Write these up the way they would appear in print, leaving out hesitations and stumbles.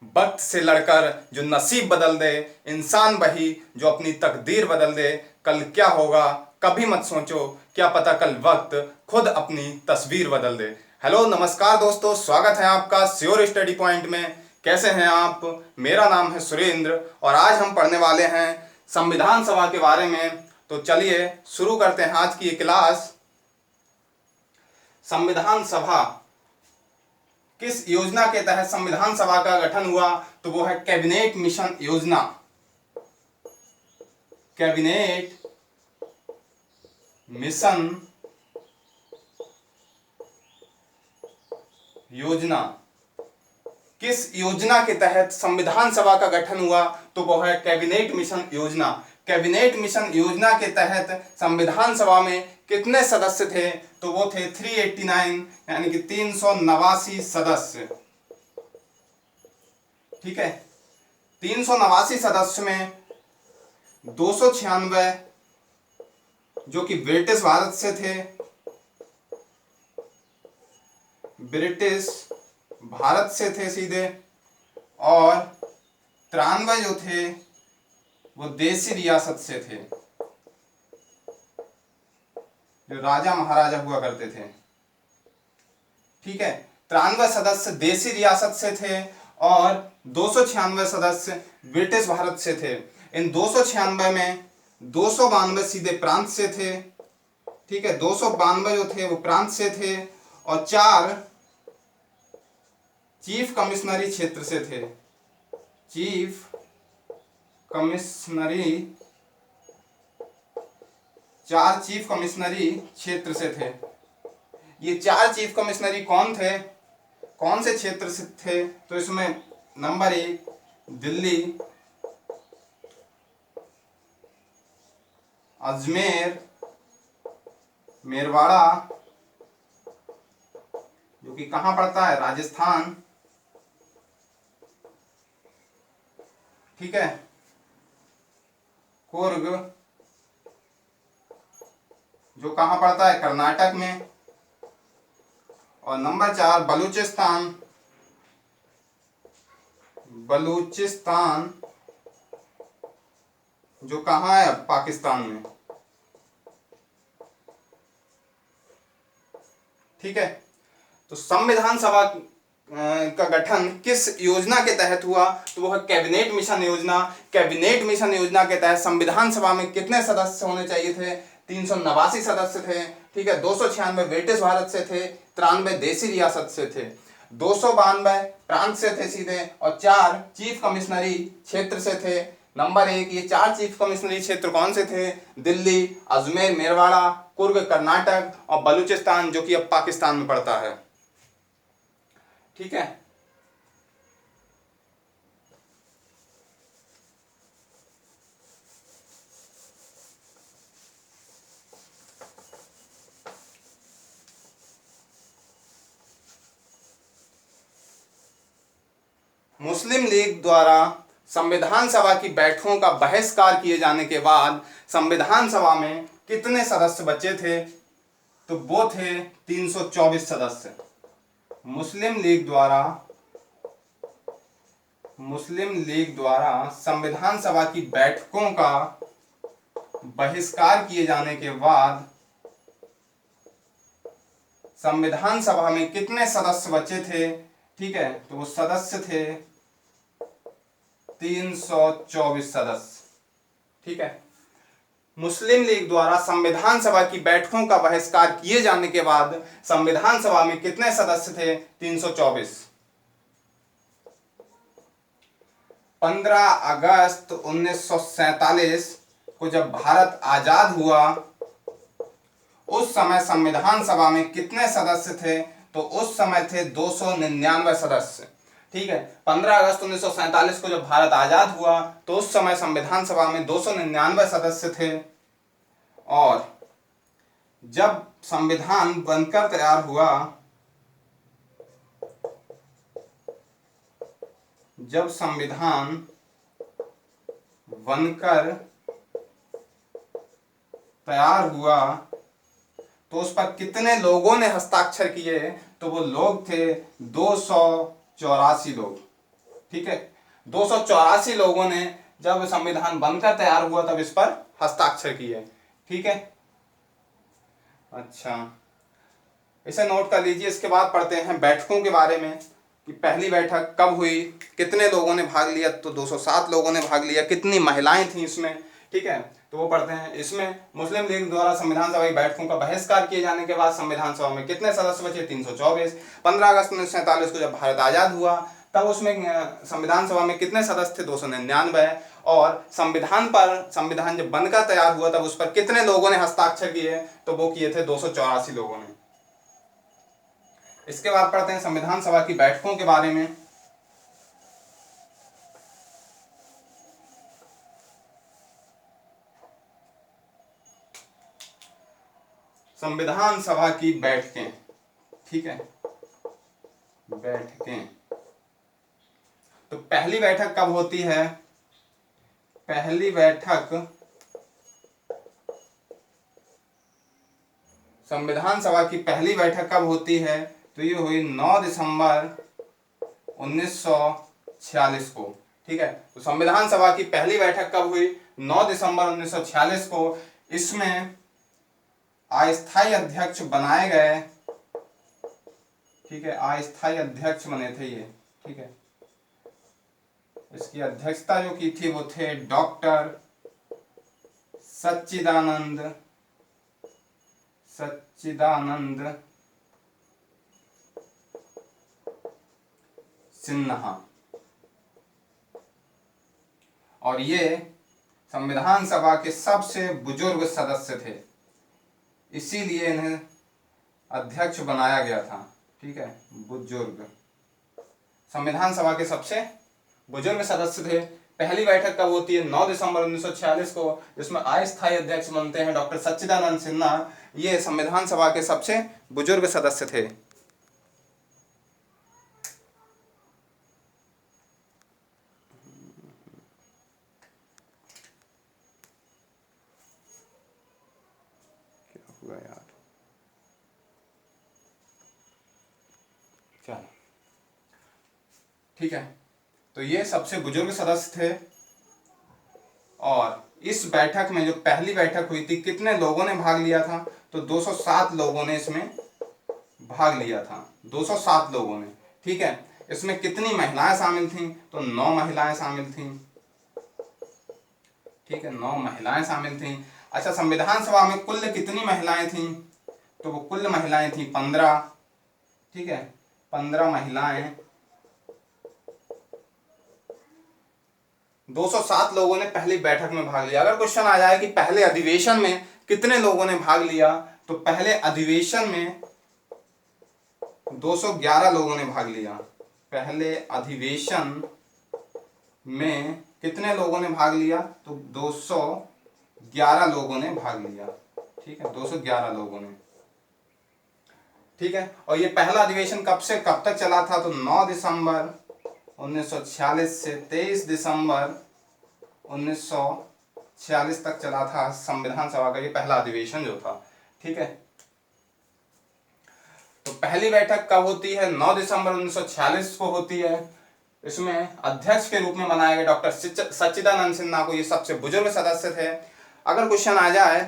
वक्त से लड़कर जो नसीब बदल दे, इंसान वही जो अपनी तकदीर बदल दे। कल क्या होगा कभी मत सोचो, क्या पता कल वक्त खुद अपनी तस्वीर बदल दे। हेलो नमस्कार दोस्तों, स्वागत है आपका श्योर स्टडी पॉइंट में। कैसे हैं आप? मेरा नाम है सुरेंद्र और आज हम पढ़ने वाले हैं संविधान सभा के बारे में। तो चलिए शुरू करते हैं आज की ये क्लास। संविधान सभा किस योजना के तहत संविधान सभा का गठन हुआ? तो वो है कैबिनेट मिशन योजना। कैबिनेट मिशन योजना किस योजना के तहत संविधान सभा का गठन हुआ? तो वो है कैबिनेट मिशन योजना। कैबिनेट मिशन योजना के तहत संविधान सभा में कितने सदस्य थे? तो वो थे 389, यानी कि 389 सदस्य। ठीक है, 389 सदस्य में 296 जो कि ब्रिटिश भारत से थे, ब्रिटिश भारत से थे सीधे, और 93 जो थे वो देसी रियासत से थे, जो राजा महाराजा हुआ करते थे। ठीक है, 93 सदस्य देसी रियासत से थे और 296 सदस्य ब्रिटिश भारत से थे। इन 296 में 292 सीधे प्रांत से थे। ठीक है, 292 जो थे वो प्रांत से थे और 4 चीफ कमिश्नरी क्षेत्र से थे। चीफ कमिश्नरी 4 चीफ कमिश्नरी क्षेत्र से थे। ये 4 चीफ कमिश्नरी कौन थे, कौन से क्षेत्र से थे? तो इसमें नंबर 1 दिल्ली, अजमेर, मेरवाड़ा जो कि कहां पड़ता है? राजस्थान। ठीक है, कुर्ग जो कहां पड़ता है? कर्नाटक में। और नंबर 4 बलूचिस्तान, बलूचिस्तान जो कहां है? पाकिस्तान में। ठीक है, तो संविधान सभा का गठन किस योजना के तहत हुआ? तो वो है कैबिनेट मिशन योजना। कैबिनेट मिशन योजना के तहत संविधान सभा में कितने सदस्य होने चाहिए थे? 389 सदस्य थे। ठीक है, 296 ब्रिटिश भारत से थे, 93 देसी रियासत से थे, 292 प्रांत से थे सीधे, और 4 चीफ कमिश्नरी क्षेत्र से थे। नंबर 1 ये 4 चीफ कमिश्नरी क्षेत्र कौन से थे? दिल्ली, अजमेर, मेरवाड़ा, कुर्ग कर्नाटक और बलूचिस्तान जो कि अब पाकिस्तान में पड़ता है। ठीक है, मुस्लिम लीग द्वारा संविधान सभा की बैठकों का बहिष्कार किए जाने के बाद संविधान सभा में कितने सदस्य बचे थे? तो वो थे 324 सदस्य। मुस्लिम लीग द्वारा संविधान सभा की बैठकों का बहिष्कार किए जाने के बाद संविधान सभा में कितने सदस्य बचे थे? ठीक है, तो वो सदस्य थे 324 सदस्य। ठीक है, मुस्लिम लीग द्वारा संविधान सभा की बैठकों का बहिष्कार किए जाने के बाद संविधान सभा में कितने सदस्य थे? 324। 15 अगस्त 1947 को जब भारत आजाद हुआ उस समय संविधान सभा में कितने सदस्य थे? तो उस समय थे 299 सदस्य। ठीक है, 15 अगस्त 1947 को जब भारत आजाद हुआ तो उस समय संविधान सभा में 299 सदस्य थे, और जब संविधान बनकर तैयार हुआ, जब संविधान बनकर तैयार हुआ तो उस पर कितने लोगों ने हस्ताक्षर किए? तो वो लोग थे 284 लोग। ठीक है, 284 लोगों ने जब संविधान बनकर तैयार हुआ तब इस पर हस्ताक्षर किए। ठीक है, अच्छा इसे नोट कर लीजिए। इसके बाद पढ़ते हैं बैठकों के बारे में कि पहली बैठक कब हुई, कितने लोगों ने भाग लिया। तो 207 लोगों ने भाग लिया। कितनी महिलाएं थी इसमें, ठीक है, तो वो पढ़ते हैं। इसमें मुस्लिम लीग द्वारा संविधान सभा की बैठकों का बहिष्कार किए जाने के बाद संविधान सभा में कितने सदस्य बचे, 324। 15 अगस्त 1947 को जब भारत आजाद हुआ तब उसमें संविधान सभा में कितने सदस्य थे, 299। और संविधान जब बनकर तैयार हुआ तब उस पर कितने लोगों ने हस्ताक्षर किए, तो वो किए थे 284 लोगों ने। इसके बाद पढ़ते हैं संविधान सभा की बैठकों के बारे में। संविधान सभा की बैठकें, ठीक है, बैठकें। तो पहली बैठक कब होती है, पहली बैठक संविधान सभा की पहली बैठक कब होती है, तो ये हुई 9 दिसंबर 1946 को। ठीक है, तो संविधान सभा की पहली बैठक कब हुई, 9 दिसंबर 1946 को। इसमें अस्थायी अध्यक्ष बनाए गए, ठीक है, अस्थायी अध्यक्ष बने थे ये। ठीक है, इसकी अध्यक्षता जो की थी वो थे डॉक्टर सच्चिदानंद सिन्हा। और ये संविधान सभा के सबसे बुजुर्ग सदस्य थे, इसीलिए इन्हें अध्यक्ष बनाया गया था। ठीक है, बुजुर्ग, संविधान सभा के सबसे बुजुर्ग सदस्य थे। पहली बैठक कब होती है, 9 दिसंबर 1946 को, जिसमें अस्थायी अध्यक्ष बनते हैं डॉक्टर सच्चिदानंद सिन्हा। ये संविधान सभा के सबसे बुजुर्ग सदस्य थे। क्या हुआ यार, चलो ठीक है, तो ये सबसे बुजुर्ग सदस्य थे। और इस बैठक में जो पहली बैठक हुई थी, कितने लोगों ने भाग लिया था, तो 207 लोगों ने इसमें भाग लिया था, 207 लोगों ने। ठीक है, इसमें कितनी महिलाएं शामिल थीं, तो 9 महिलाएं शामिल थीं। ठीक है, 9 महिलाएं शामिल थीं। अच्छा, संविधान सभा में कुल कितनी महिलाएं थीं, तो वो कुल महिलाएं थीं 15। ठीक है, 15 महिलाएं। 207 लोगों ने पहली बैठक में भाग लिया। अगर क्वेश्चन आ जाए कि पहले अधिवेशन में कितने लोगों ने भाग लिया, तो पहले अधिवेशन में 211 लोगों ने भाग लिया। पहले अधिवेशन में कितने लोगों ने भाग लिया, तो 211 लोगों ने भाग लिया। ठीक है, 211 लोगों ने। ठीक है, और ये पहला अधिवेशन कब से कब तक चला था, तो 9 दिसंबर 1946 से 23 दिसंबर 1946 तक चला था संविधान सभा का ये पहला अधिवेशन जो था। ठीक है, तो पहली बैठक कब होती है, 9 दिसंबर 1946 को होती है। इसमें अध्यक्ष के रूप में बनाए गए डॉक्टर सच्चिदानंद सिन्हा को, ये सबसे बुजुर्ग सदस्य थे। अगर क्वेश्चन आ जाए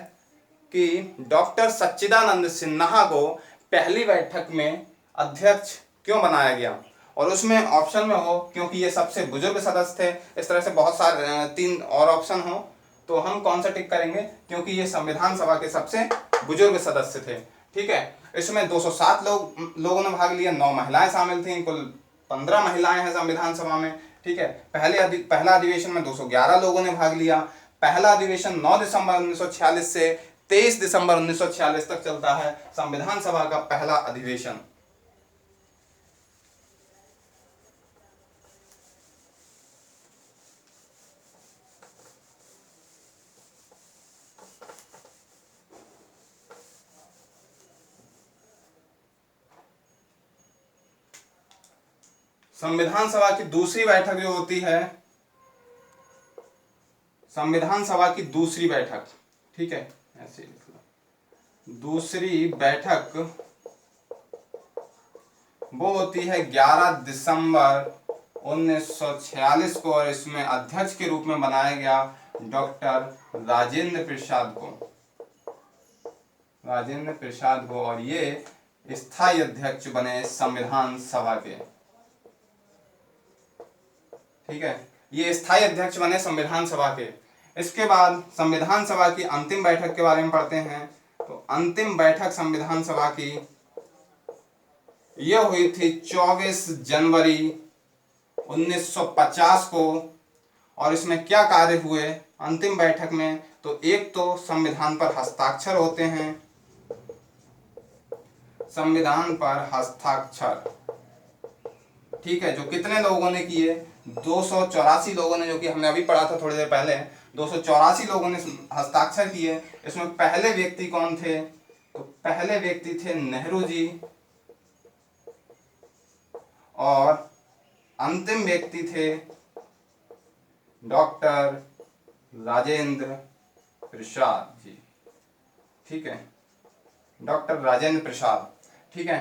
कि डॉक्टर सच्चिदानंद सिन्हा को पहली बैठक में अध्यक्ष क्यों बनाया गया, और उसमें ऑप्शन में हो क्योंकि ये सबसे बुजुर्ग सदस्य थे, इस तरह से बहुत सारे 3 और ऑप्शन हो, तो हम कौन सा टिक करेंगे, क्योंकि ये संविधान सभा के सबसे बुजुर्ग सदस्य थे। ठीक है, इसमें 207 लोगों ने भाग लिया, 9 महिलाएं शामिल थीं, कुल 15 महिलाएं हैं संविधान सभा में। ठीक है, पहला अधिवेशन में 211 लोगों ने भाग लिया। पहला अधिवेशन 9 दिसंबर 1946 से 23 दिसंबर 1946 तक चलता है संविधान सभा का पहला अधिवेशन। संविधान सभा की दूसरी बैठक जो होती है, संविधान सभा की दूसरी बैठक, ठीक है, ऐसे लिख लो, दूसरी बैठक वो होती है 11 दिसंबर 1946 को, और इसमें अध्यक्ष के रूप में बनाया गया डॉक्टर राजेंद्र प्रसाद को, राजेंद्र प्रसाद को, और ये स्थायी अध्यक्ष बने संविधान सभा के। ठीक है, ये स्थायी अध्यक्ष बने संविधान सभा के। इसके बाद संविधान सभा की अंतिम बैठक के बारे में पढ़ते हैं। तो अंतिम बैठक संविधान सभा की यह हुई थी 24 जनवरी 1950 को। और इसमें क्या कार्य हुए अंतिम बैठक में? तो एक तो संविधान पर हस्ताक्षर होते हैं, संविधान पर हस्ताक्षर, ठीक है, जो कितने लोगों ने किए? 284 लोगों ने, जो कि हमने अभी पढ़ा था थोड़ी देर पहले। 284 लोगों ने हस्ताक्षर किए। इसमें पहले व्यक्ति कौन थे? तो पहले व्यक्ति थे नेहरू जी, और अंतिम व्यक्ति थे डॉक्टर राजेंद्र प्रसाद जी। ठीक है, डॉक्टर राजेंद्र प्रसाद। ठीक है,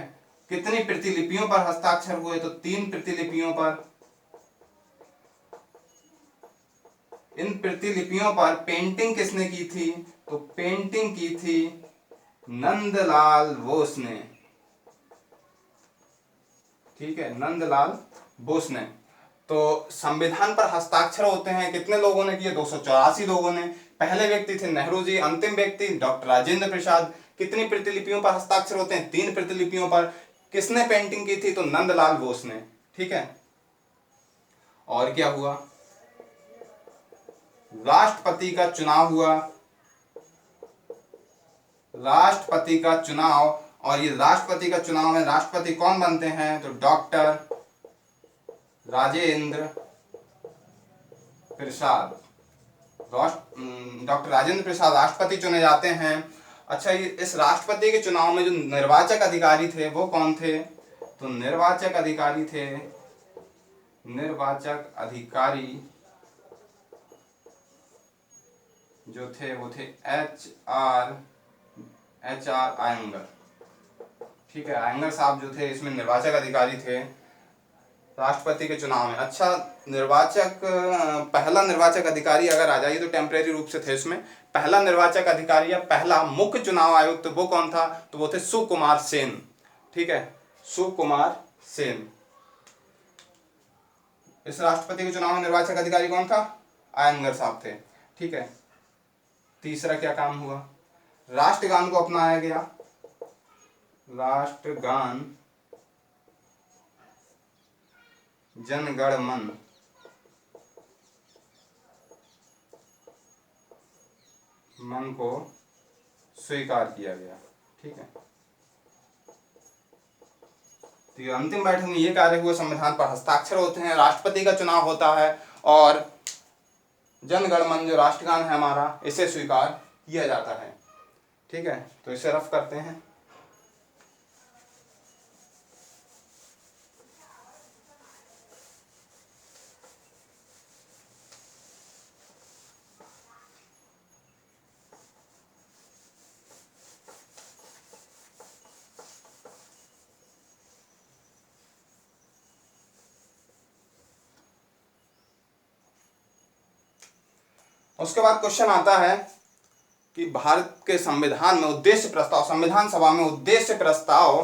कितनी प्रतिलिपियों पर हस्ताक्षर हुए? तो 3 प्रतिलिपियों पर। इन प्रतिलिपियों पर पेंटिंग किसने की थी? तो पेंटिंग की थी नंदलाल बोस ने। ठीक है, नंदलाल बोस ने। तो संविधान पर हस्ताक्षर होते हैं, कितने लोगों ने किए? 284 लोगों ने। पहले व्यक्ति थे नेहरू जी, अंतिम व्यक्ति डॉक्टर राजेंद्र प्रसाद। कितनी प्रतिलिपियों पर हस्ताक्षर होते हैं? 3 प्रतिलिपियों पर। किसने पेंटिंग की थी? तो नंदलाल बोस ने। ठीक है, और क्या हुआ? राष्ट्रपति का चुनाव हुआ, राष्ट्रपति का चुनाव। और ये राष्ट्रपति का चुनाव में राष्ट्रपति कौन बनते हैं? तो डॉक्टर राजेंद्र प्रसाद। डॉक्टर राजेंद्र प्रसाद राष्ट्रपति चुने जाते हैं। अच्छा, ये इस राष्ट्रपति के चुनाव में जो निर्वाचक अधिकारी थे वो कौन थे? तो निर्वाचक अधिकारी थे, निर्वाचक अधिकारी जो थे वो थे एच आर आयंगर। ठीक है, आयंगर साहब जो थे इसमें निर्वाचक अधिकारी थे राष्ट्रपति के चुनाव में। अच्छा, निर्वाचक पहला निर्वाचक अधिकारी अगर आ जाइए तो टेम्परेरी रूप से थे इसमें। पहला निर्वाचक अधिकारी या पहला मुख्य चुनाव आयुक्त वो कौन था? तो वो थे सुकुमार सेन। ठीक है, सुकुमार सेन। इस राष्ट्रपति के चुनाव में निर्वाचक अधिकारी कौन था? आयंगर साहब थे। ठीक है, तीसरा क्या काम हुआ? राष्ट्रगान को अपनाया गया। राष्ट्रगान जन गण मन, मन को स्वीकार किया गया। ठीक है, तो ये अंतिम बैठक में ये कार्य हुए। संविधान पर हस्ताक्षर होते हैं, राष्ट्रपति का चुनाव होता है, और जन गण मन जो राष्ट्रगान है हमारा, इसे स्वीकार किया जाता है। ठीक है, तो इसे रफ करते हैं। उसके बाद क्वेश्चन आता है कि भारत के संविधान में उद्देश्य प्रस्ताव, संविधान सभा में उद्देश्य प्रस्ताव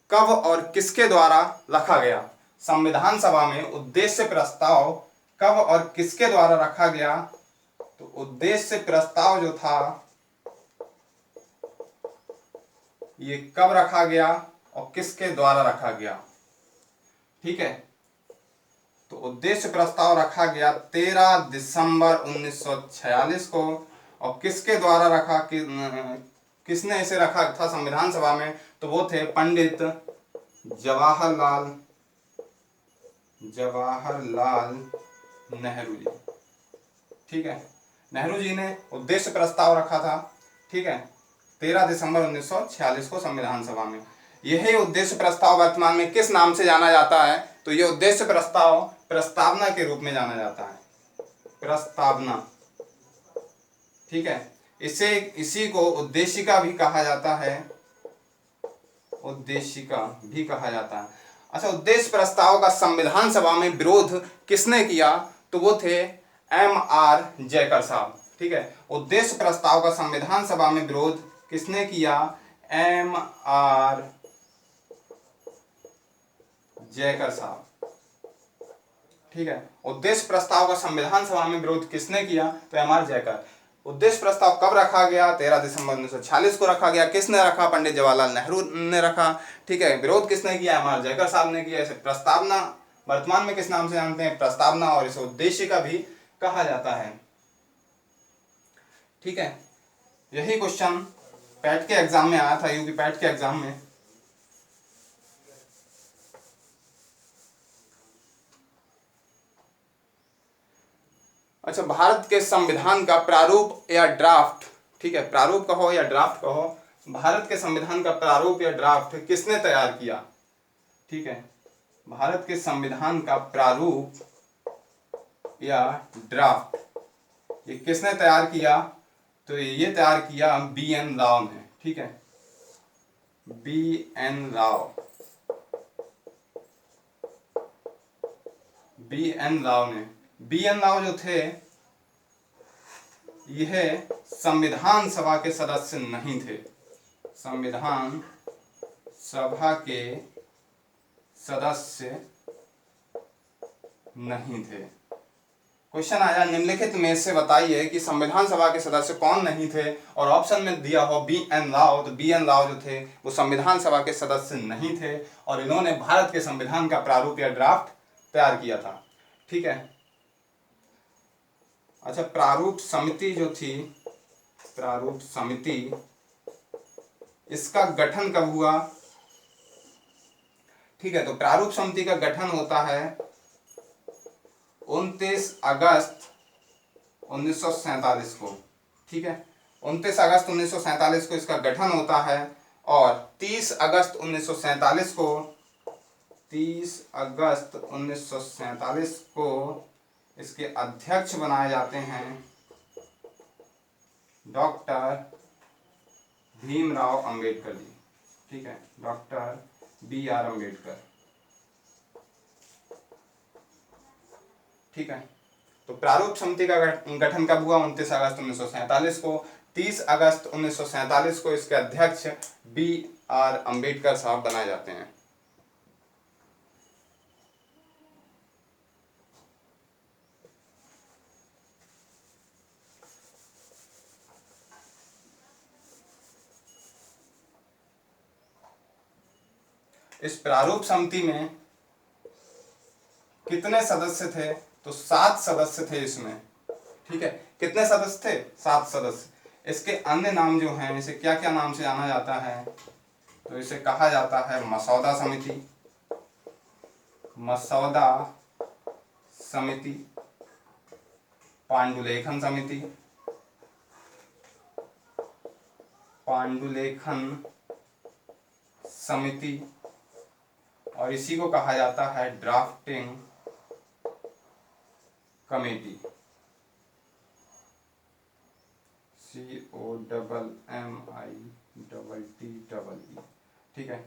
कब और किसके द्वारा रखा गया? संविधान सभा में उद्देश्य प्रस्ताव कब और किसके द्वारा रखा गया? तो उद्देश्य प्रस्ताव जो था ये कब रखा गया और किसके द्वारा रखा गया? ठीक है, तो उद्देश्य प्रस्ताव रखा गया 13 दिसंबर 1946 को। और किसके द्वारा रखा कि किसने इसे रखा था संविधान सभा में? तो वो थे पंडित जवाहरलाल नेहरू जी। ठीक है, नेहरू जी ने उद्देश्य प्रस्ताव रखा था। ठीक है, 13 दिसंबर 1946 को संविधान सभा में। यही उद्देश्य प्रस्ताव वर्तमान में किस नाम से जाना जाता है? तो ये उद्देश्य प्रस्ताव प्रस्तावना के रूप में जाना जाता है, प्रस्तावना। ठीक है, इसी को उद्देशिका भी कहा जाता है, उद्देशिका भी कहा जाता है। अच्छा, उद्देश्य प्रस्ताव का संविधान सभा में विरोध किसने किया? तो वो थे M.R. जयकर साहब। ठीक है, उद्देश्य प्रस्ताव का संविधान सभा में विरोध किसने किया? M.R. जयकर साहब। ठीक है, उद्देश्य प्रस्ताव का संविधान सभा में विरोध किसने किया? तो M.R. जयकर। उद्देश्य प्रस्ताव कब रखा गया? 13 दिसंबर 1946 को रखा गया। किसने रखा? पंडित जवाहरलाल नेहरू ने रखा। ठीक है, विरोध किसने किया? M.R. जयकर साहब ने किया। इसे प्रस्तावना वर्तमान में किस नाम से जानते हैं? प्रस्तावना, और इसे उद्देश्य का भी कहा जाता है। ठीक है, यही क्वेश्चन पैट के एग्जाम में आया था, यूपी पैट के एग्जाम में। अच्छा, भारत के संविधान का प्रारूप या ड्राफ्ट, ठीक है, प्रारूप कहो या ड्राफ्ट कहो, भारत के संविधान का प्रारूप या ड्राफ्ट किसने तैयार किया? ठीक है, भारत के संविधान का प्रारूप या ड्राफ्ट ये किसने तैयार किया? तो ये तैयार किया B.N. राव ने। ठीक है, B.N. राव, B.N. राव ने। B.N. राव जो थे यह संविधान सभा के सदस्य नहीं थे, संविधान सभा के सदस्य नहीं थे। क्वेश्चन आया, निम्नलिखित में से बताइए कि संविधान सभा के सदस्य कौन नहीं थे, और ऑप्शन में दिया हो B.N. राव। तो B.N. राव जो थे वो संविधान सभा के सदस्य नहीं थे, और इन्होंने भारत के संविधान का प्रारूप या ड्राफ्ट तैयार किया था। ठीक है, अच्छा, प्रारूप समिति जो थी, प्रारूप समिति, इसका गठन कब हुआ? ठीक है, तो प्रारूप समिति का गठन होता है 29 अगस्त 1947 को। ठीक है, 29 अगस्त 1947 को इसका गठन होता है, और 30 अगस्त 1947 को 30 अगस्त 1947 को इसके अध्यक्ष बनाए जाते हैं डॉक्टर भीमराव अंबेडकर जी। ठीक है, डॉक्टर B.R. अंबेडकर। ठीक है, तो प्रारूप समिति का गठन कब हुआ? 29 अगस्त 1947 को। 30 अगस्त 1947 को इसके अध्यक्ष B.R. अंबेडकर साहब बनाए जाते हैं। इस प्रारूप समिति में कितने सदस्य थे? तो 7 सदस्य थे इसमें। ठीक है, कितने सदस्य थे? 7 सदस्य। इसके अन्य नाम जो हैं, इसे क्या क्या नाम से जाना जाता है? तो इसे कहा जाता है मसौदा समिति, मसौदा समिति, पांडुलेखन समिति, पांडुलेखन समिति, और इसी को कहा जाता है ड्राफ्टिंग कमेटी, COMMITTEE। ठीक है,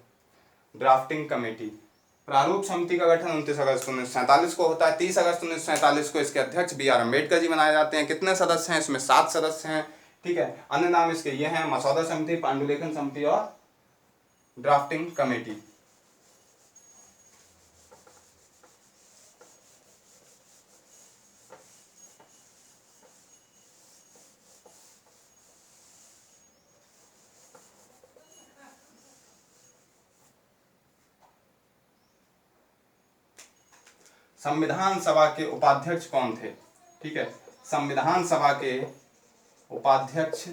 ड्राफ्टिंग कमेटी। प्रारूप समिति का गठन 29 अगस्त 1947 को होता है। 30 अगस्त 1947 को इसके अध्यक्ष B.R. अंबेडकर जी बनाए जाते हैं। कितने सदस्य हैं? इसमें 7 सदस्य हैं। ठीक है, अन्य नाम इसके ये हैं मसौदा समिति, पांडुलेखन समिति और ड्राफ्टिंग कमेटी। संविधान सभा के उपाध्यक्ष कौन थे? ठीक है, संविधान सभा के उपाध्यक्ष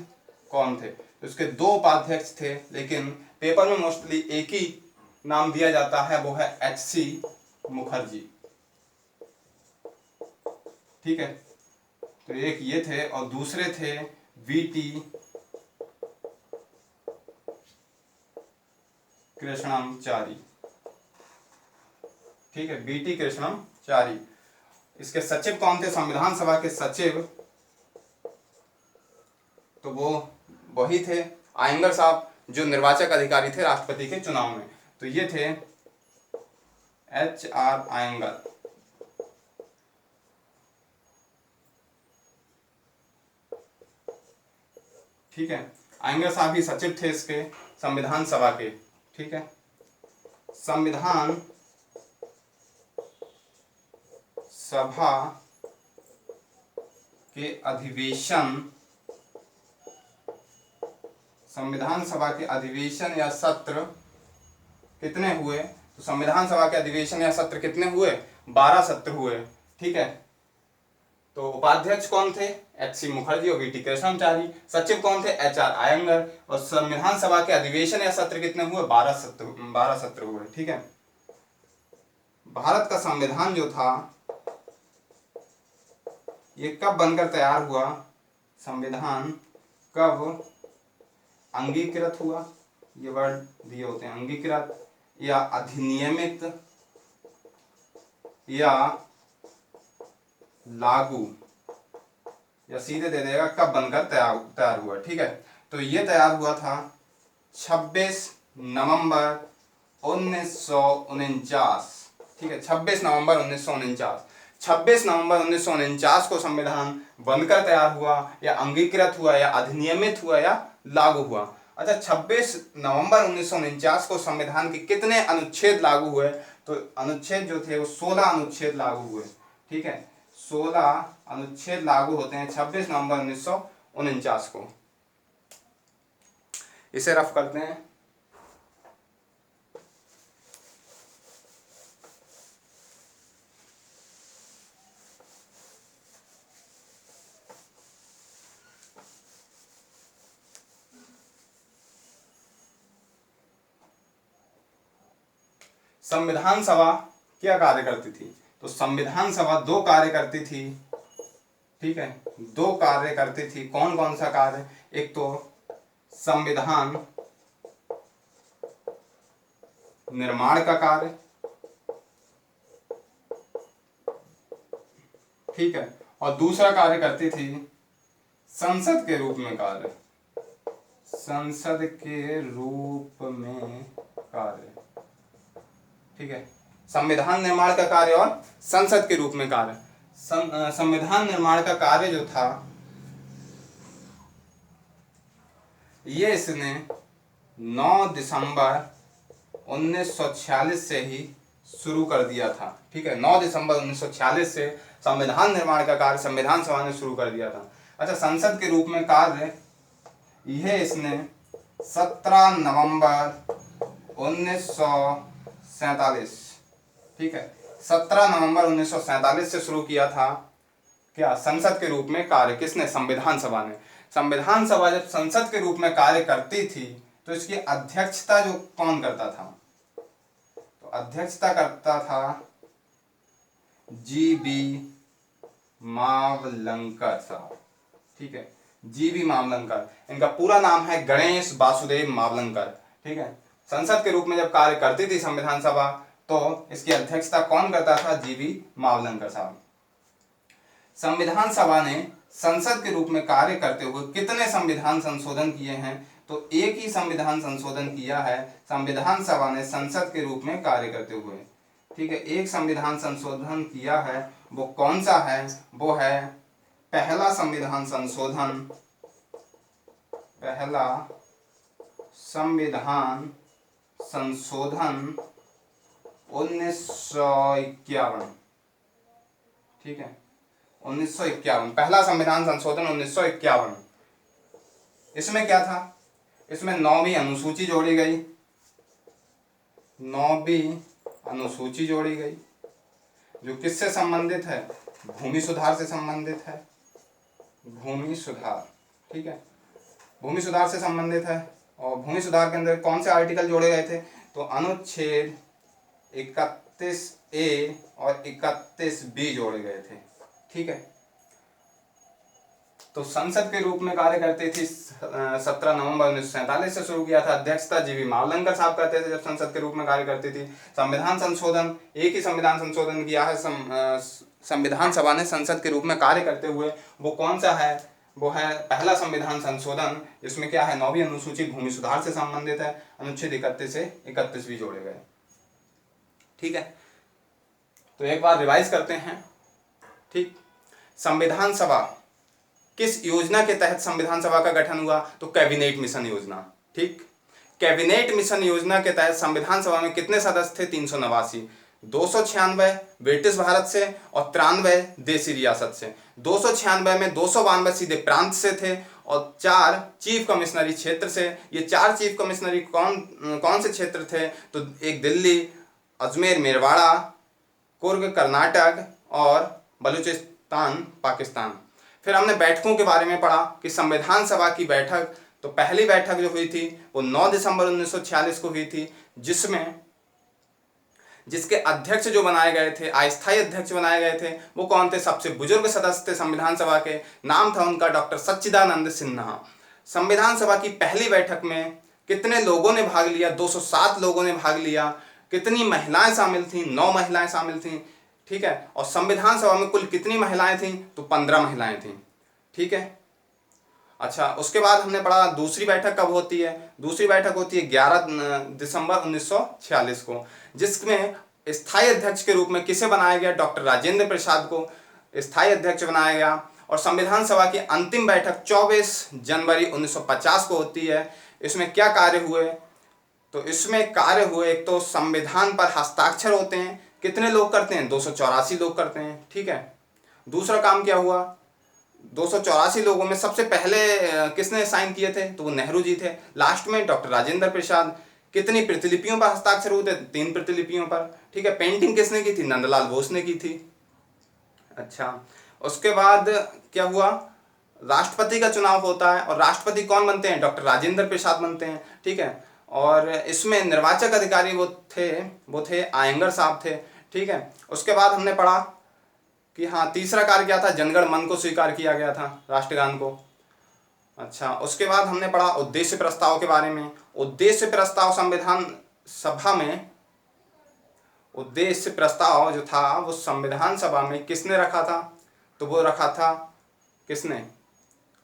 कौन थे? तो इसके 2 उपाध्यक्ष थे, लेकिन पेपर में मोस्टली एक ही नाम दिया जाता है, वो है H.C. मुखर्जी। ठीक है, तो एक ये थे और दूसरे थे V.T. कृष्णमचारी। ठीक है, B.T. कृष्णमचारी। इसके सचिव कौन थे? संविधान सभा के सचिव, तो वो वही थे आयंगर साहब, जो निर्वाचक अधिकारी थे राष्ट्रपति के चुनाव में। तो ये थे HR आयंगर, ठीक है। आयंगर साहब ही सचिव थे इसके संविधान सभा के, ठीक है। संविधान सभा के अधिवेशन, संविधान सभा के अधिवेशन या सत्र कितने हुए? तो संविधान सभा के अधिवेशन या सत्र कितने हुए? 12 सत्र हुए, ठीक है। तो उपाध्यक्ष कौन थे? HC मुखर्जी और VT कृष्णमाचारी। सचिव कौन थे? HR आयंगर। और संविधान सभा के अधिवेशन या सत्र कितने हुए? 12 सत्र हुए, ठीक है। भारत का संविधान जो था ये कब बनकर तैयार हुआ? संविधान कब अंगीकृत हुआ? ये वर्ड दिए होते हैं, अंगीकृत या अधिनियमित या लागू, या सीधे दे देगा कब बनकर तैयार हुआ, ठीक है। तो ये तैयार हुआ था 26 नवंबर 1949, ठीक है। 26 नवंबर 1949, 26 नवंबर 1949 को संविधान बनकर तैयार हुआ या अंगीकृत हुआ या अधिनियमित हुआ या लागू हुआ। अच्छा, 26 नवंबर 1949 को संविधान के कितने अनुच्छेद लागू हुए? तो अनुच्छेद जो थे वो 16 अनुच्छेद लागू हुए, ठीक है। 16 अनुच्छेद लागू होते हैं 26 नवंबर 1949 को। इसे रफ करते हैं। संविधान सभा क्या कार्य करती थी? तो संविधान सभा 2 कार्य करती थी, ठीक है। 2 कार्य करती थी। कौन कौन सा कार्य? एक तो संविधान निर्माण का कार्य, ठीक है, और दूसरा कार्य करती थी संसद के रूप में कार्य, संसद के रूप में कार्य, ठीक है। संविधान निर्माण का कार्य और संसद के रूप में कार्य। संविधान निर्माण का कार्य जो था ये इसने 9 दिसंबर 1946 से ही शुरू कर दिया था, ठीक है। 9 दिसंबर 1946 से संविधान निर्माण का कार्य संविधान सभा ने शुरू कर दिया था। अच्छा, संसद के रूप में कार्य यह इसने 17 नवंबर 1947, ठीक है, 17 नवंबर 1947 से शुरू किया था। क्या? संसद के रूप में कार्य। किसने? संविधान सभा ने। संविधान सभा जब संसद के रूप में कार्य करती थी तो इसकी अध्यक्षता जो कौन करता था? तो अध्यक्षता करता था GV मावलंकर साहब, ठीक है। GV मावलंकर, इनका पूरा नाम है गणेश वासुदेव मावलंकर, ठीक है। संसद के रूप में जब कार्य करती थी संविधान सभा तो इसकी अध्यक्षता कौन करता था? GV मावलंकर साहब। संविधान सभा ने संसद के रूप में कार्य करते हुए कितने संविधान संशोधन किए हैं? तो एक ही संविधान संशोधन किया है संविधान सभा ने संसद के रूप में कार्य करते हुए, ठीक है। एक संविधान संशोधन किया है, वो कौन सा है? वो है पहला संविधान संशोधन, पहला संविधान संशोधन 1951, ठीक है, 1951, पहला संविधान संशोधन 1951। इसमें क्या था? इसमें 9वीं अनुसूची जोड़ी गई, 9वीं अनुसूची जोड़ी गई जो किससे संबंधित है? भूमि सुधार से संबंधित है, भूमि सुधार, ठीक है, भूमि सुधार से संबंधित है। और भूमि सुधार के अंदर कौन से आर्टिकल जोड़े गए थे? तो अनुच्छेद 31A और 31B जोड़े गए थे, ठीक है। तो संसद के रूप में कार्य करती थी 17 नवंबर 1947 से शुरू किया था। अध्यक्षता GV मावलंकर साहब करते थे जब संसद के रूप में कार्य करती थी। संविधान संशोधन, एक ही संविधान संशोधन किया है संविधान सभा ने संसद के रूप में कार्य करते हुए। वो कौन सा है? वो है पहला संविधान संशोधन, जिसमें क्या है? 9वीं अनुसूची भूमि सुधार से संबंधित है। अनुच्छेद 31 से 31 भी जोड़े गए, ठीक है। तो एक बार रिवाइज करते हैं। ठीक, संविधान सभा किस योजना के तहत संविधान सभा का गठन हुआ? तो कैबिनेट मिशन योजना। ठीक, कैबिनेट मिशन योजना के तहत संविधान सभा में कितने सदस्य थे? 389, 296 ब्रिटिश भारत से और 93 देसी रियासत से। 296 में 292 सीधे प्रांत से थे और 4 चीफ कमिश्नरी क्षेत्र से। ये 4 चीफ कमिश्नरी कौन से क्षेत्र थे? तो एक दिल्ली, अजमेर मेरवाड़ा, कुर्ग कर्नाटक और बलूचिस्तान पाकिस्तान। फिर हमने बैठकों के बारे में पढ़ा कि संविधान सभा की बैठक, तो पहली बैठक जो हुई थी वो 9 दिसंबर 1946 को हुई थी, जिसके अध्यक्ष जो बनाए गए थे, अस्थायी अध्यक्ष बनाए गए थे, वो कौन थे? सबसे बुजुर्ग सदस्य थे संविधान सभा के, नाम था उनका डॉक्टर सच्चिदानंद सिन्हा। संविधान सभा की पहली बैठक में कितने लोगों ने भाग लिया? 207 लोगों ने भाग लिया। कितनी महिलाएं शामिल थीं? 9 महिलाएं शामिल थीं। ठीक है, और संविधान सभा में कुल कितनी महिलाएं थीं? तो 15 महिलाएं थीं। ठीक है, अच्छा, उसके बाद हमने पढ़ा दूसरी बैठक कब होती है? दूसरी बैठक होती है 11 दिसंबर 1946 को, जिसमें स्थायी अध्यक्ष के रूप में किसे बनाया गया? डॉक्टर राजेंद्र प्रसाद को स्थायी अध्यक्ष बनाया गया। और संविधान सभा की अंतिम बैठक 24 जनवरी 1950 को होती है। इसमें क्या कार्य हुए? तो इसमें कार्य हुए, एक तो संविधान पर हस्ताक्षर होते हैं, कितने लोग करते हैं? 284 लोग करते हैं। ठीक है, दूसरा काम क्या हुआ? 284 लोगों में सबसे पहले किसने साइन किए थे? तो वो नेहरू जी थे। लास्ट में डॉक्टर राजेंद्र प्रसाद। कितनी प्रतिलिपियों पर हस्ताक्षर हुए थे? 3 प्रतिलिपियों पर। ठीक है, पेंटिंग किसने की थी? नंदलाल बोस ने की थी। अच्छा, उसके बाद क्या हुआ? राष्ट्रपति का चुनाव होता है और राष्ट्रपति कौन बनते हैं? डॉक्टर राजेंद्र प्रसाद बनते हैं। ठीक है, और इसमें निर्वाचक अधिकारी वो थे आयंगर साहब थे। ठीक है, उसके बाद हमने पढ़ा कि हाँ, तीसरा कार्य क्या था? जनगण मन को स्वीकार किया गया था, राष्ट्रगान को। अच्छा, उसके बाद हमने पढ़ा उद्देश्य प्रस्ताव के बारे में। उद्देश्य प्रस्ताव संविधान सभा में, उद्देश्य प्रस्ताव जो था वो संविधान सभा में किसने रखा था? तो वो रखा था किसने?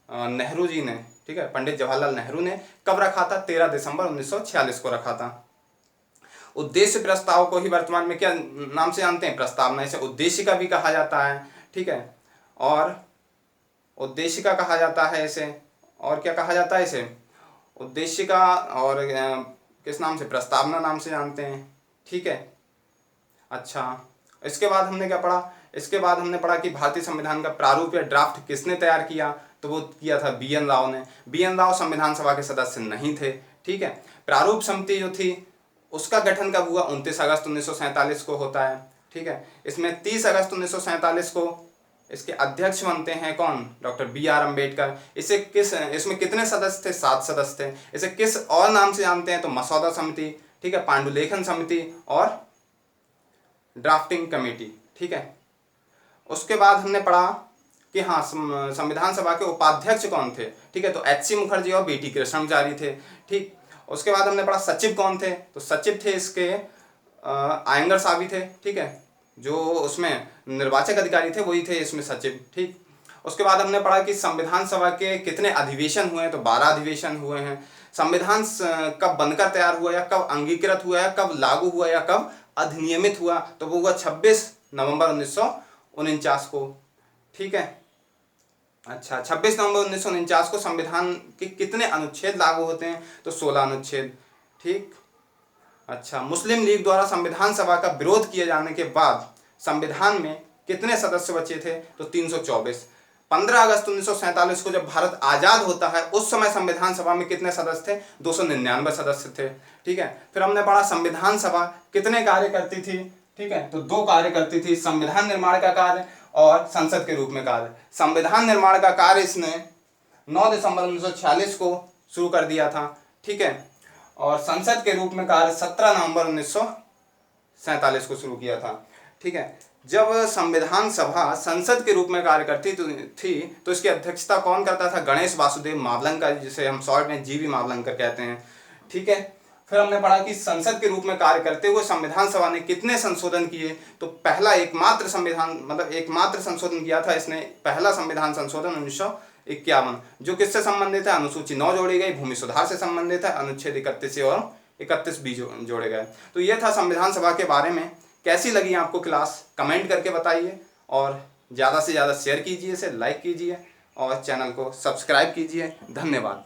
नेहरू जी ने। ठीक है, पंडित जवाहरलाल नेहरू ने। कब रखा था? 13 दिसंबर 1946 को रखा था। उद्देश्य प्रस्ताव को ही वर्तमान में क्या नाम से जानते हैं? प्रस्तावना। इसे उद्देशिका भी कहा जाता है। ठीक है, और उद्देशिका कहा जाता है इसे, और क्या कहा जाता है इसे? उद्देशिका, और किस नाम से? प्रस्तावना नाम से जानते हैं। ठीक है, अच्छा, इसके बाद हमने क्या पढ़ा? इसके बाद हमने पढ़ा कि भारतीय संविधान का प्रारूप या ड्राफ्ट किसने तैयार किया? तो वो किया था BN राव ने। BN राव संविधान सभा के सदस्य नहीं थे। ठीक है, प्रारूप समिति जो थी उसका गठन कब हुआ? 29 अगस्त 1947 को होता है। ठीक है, इसमें 30 अगस्त 1947 को इसके अध्यक्ष बनते हैं कौन? Doctor BR Ambedkar. इसमें कितने सदस्य थे? 7 सदस्य थे। इसे किस और नाम से जानते हैं? तो मसौदा समिति। ठीक है, पांडुलेखन समिति और ड्राफ्टिंग कमेटी। ठीक है, उसके बाद हमने पढ़ा कि हाँ, संविधान सभा के उपाध्यक्ष कौन थे? ठीक है, तो HC मुखर्जी और BT कृष्णमाचारी थे। ठीक, उसके बाद हमने पढ़ा सचिव कौन थे? तो सचिव थे इसके आयंगर साहब थे। ठीक है, जो उसमें निर्वाचक अधिकारी थे वही थे इसमें सचिव। ठीक, उसके बाद हमने पढ़ा कि संविधान सभा के कितने अधिवेशन हुए हैं? तो 12 अधिवेशन हुए हैं। संविधान कब बनकर तैयार हुआ या कब अंगीकृत हुआ या कब लागू हुआ या कब अधिनियमित हुआ? तो वो हुआ 26 नवंबर 1949 को। ठीक है, अच्छा, 26 नवंबर 1949 को संविधान के कितने अनुच्छेद लागू होते हैं? तो 16 अनुच्छेद। ठीक, अच्छा, मुस्लिम लीग द्वारा संविधान सभा का विरोध किए जाने के बाद संविधान में कितने सदस्य बचे थे? तो 324। 15 अगस्त 1947 को जब भारत आज़ाद होता है उस समय संविधान सभा में कितने सदस्य थे? 299 सदस्य थे। ठीक है, फिर हमने पढ़ा संविधान सभा कितने कार्य करती थी? ठीक है, तो 2 कार्य करती थी, संविधान निर्माण का कार्य और संसद के रूप में कार्य। संविधान निर्माण का कार्य इसने 9 दिसंबर 1946 को शुरू कर दिया था। ठीक है, और संसद के रूप में कार्य 17 नवंबर 1947 को शुरू किया था। ठीक है, जब संविधान सभा संसद के रूप में कार्य करती थी तो इसकी अध्यक्षता कौन करता था? गणेश वासुदेव मावलंकर, जिसे हम शॉर्ट में GV मावलंकर कहते हैं। ठीक है, फिर हमने पढ़ा कि संसद के रूप में कार्य करते हुए संविधान सभा ने कितने संशोधन किए? तो पहला एकमात्र संशोधन किया था इसने, पहला संविधान संशोधन 1951, जो किससे संबंधित है? अनुसूची 9 जोड़ी गई, भूमि सुधार से संबंधित है, अनुच्छेद 31 और 31 भी जोड़े गए। तो ये था संविधान सभा के बारे में कैसी लगी आपको क्लास कमेंट करके बताइए, और ज़्यादा से ज़्यादा शेयर कीजिए, इसे लाइक कीजिए और चैनल को सब्सक्राइब कीजिए। धन्यवाद।